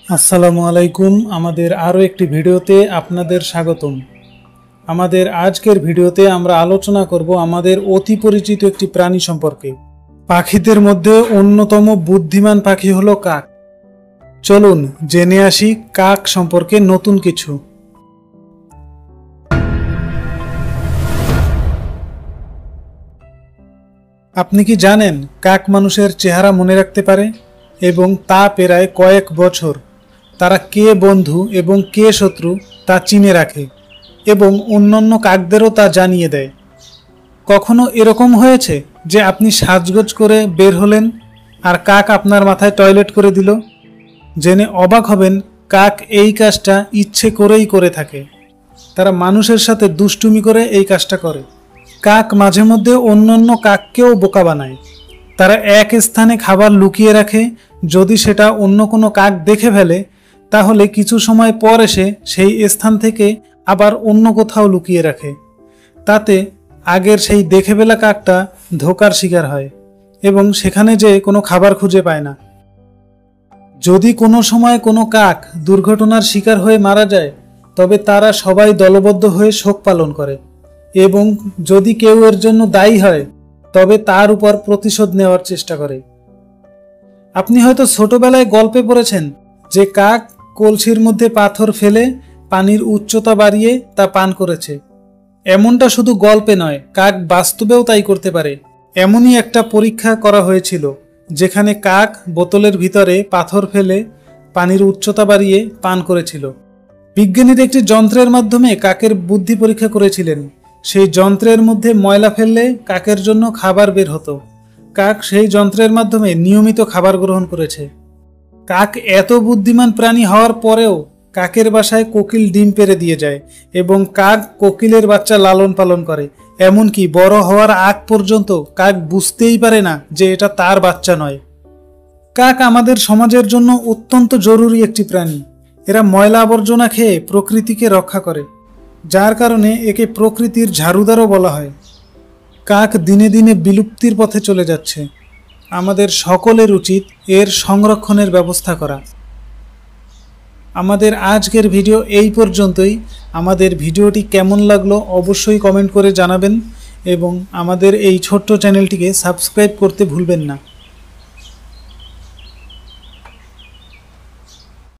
আসসালামু আলাইকুম। আমাদের আরও একটি ভিডিওতে আপনাদের স্বাগতম। আমাদের আজকের ভিডিওতে আমরা আলোচনা করব আমাদের অতি পরিচিত একটি প্রাণী সম্পর্কে। পাখিদের মধ্যে অন্যতম বুদ্ধিমান পাখি হলো কাক। চলুন জেনে আসি কাক সম্পর্কে নতুন কিছু। আপনি কি জানেন কাক মানুষের চেহারা মনে রাখতে পারে এবং তা প্রায় কয়েক বছর তারা কে বন্ধু এবং কে শত্রু তা চিনে রাখে এবং অন্যান্য কাকদেরও তা জানিয়ে দেয়। কখনো এরকম হয়েছে যে আপনি সাজগোজ করে বের হলেন আর কাক আপনার মাথায় টয়লেট করে দিল? জেনে অবাক হবেন, কাক এই কাজটা ইচ্ছে করেই করে থাকে। তারা মানুষের সাথে দুষ্টুমি করে এই কাজটা করে। কাক মাঝে মধ্যে অন্যান্য কাককেও বোকা বানায়। তারা এক স্থানে খাবার লুকিয়ে রাখে, যদি সেটা অন্য কোনো কাক দেখে ফেলে তাহলে কিছু সময় পর এসে সেই স্থান থেকে আবার অন্য কোথাও লুকিয়ে রাখে। তাতে আগের সেই দেখে ফেলা কাকটা ধোঁকার শিকার হয় এবং সেখানে যে কোনো খাবার খুঁজে পায় না। যদি কোনো সময় কোনো কাক দুর্ঘটনার শিকার হয়ে মারা যায় তবে তারা সবাই দলবদ্ধ হয়ে শোক পালন করে এবং যদি কেউ এর জন্য দায়ী হয় তবে তার উপর প্রতিশোধ নেওয়ার চেষ্টা করে। আপনি হয়তো ছোটবেলায় গল্পে পড়েছেন যে কাক কলসির মধ্যে পাথর ফেলে পানির উচ্চতা বাড়িয়ে তা পান করেছে। এমনটা শুধু গল্পে নয়, কাক বাস্তবেও তাই করতে পারে। এমনই একটা পরীক্ষা করা হয়েছিল যেখানে কাক বোতলের ভিতরে পাথর ফেলে পানির উচ্চতা বাড়িয়ে পান করেছিল। বিজ্ঞানীরা একটি যন্ত্রের মাধ্যমে কাকের বুদ্ধি পরীক্ষা করেছিলেন। সেই যন্ত্রের মধ্যে ময়লা ফেললে কাকের জন্য খাবার বের হতো। কাক সেই যন্ত্রের মাধ্যমে নিয়মিত খাবার গ্রহণ করেছে। কাক এত বুদ্ধিমান প্রাণী হওয়ার পরেও কাকের বাসায় কোকিল ডিম পেড়ে দিয়ে যায় এবং কাক কোকিলের বাচ্চা লালন পালন করে। এমনকি বড় হওয়ার আগ পর্যন্ত কাক বুঝতেই পারে না যে এটা তার বাচ্চা নয়। কাক আমাদের সমাজের জন্য অত্যন্ত জরুরি একটি প্রাণী। এরা ময়লা আবর্জনা খেয়ে প্রকৃতিকে রক্ষা করে, যার কারণে একে প্রকৃতির ঝাড়ুদারও বলা হয়। কাক দিনে দিনে বিলুপ্তির পথে চলে যাচ্ছে। আমাদের সকলের উচিত এর সংরক্ষণের ব্যবস্থা করা। আমাদের আজকের ভিডিও এই পর্যন্তই। আমাদের ভিডিওটি কেমন লাগলো অবশ্যই কমেন্ট করে জানাবেন এবং আমাদের এই ছোট্ট চ্যানেলটিকে সাবস্ক্রাইব করতে ভুলবেন না।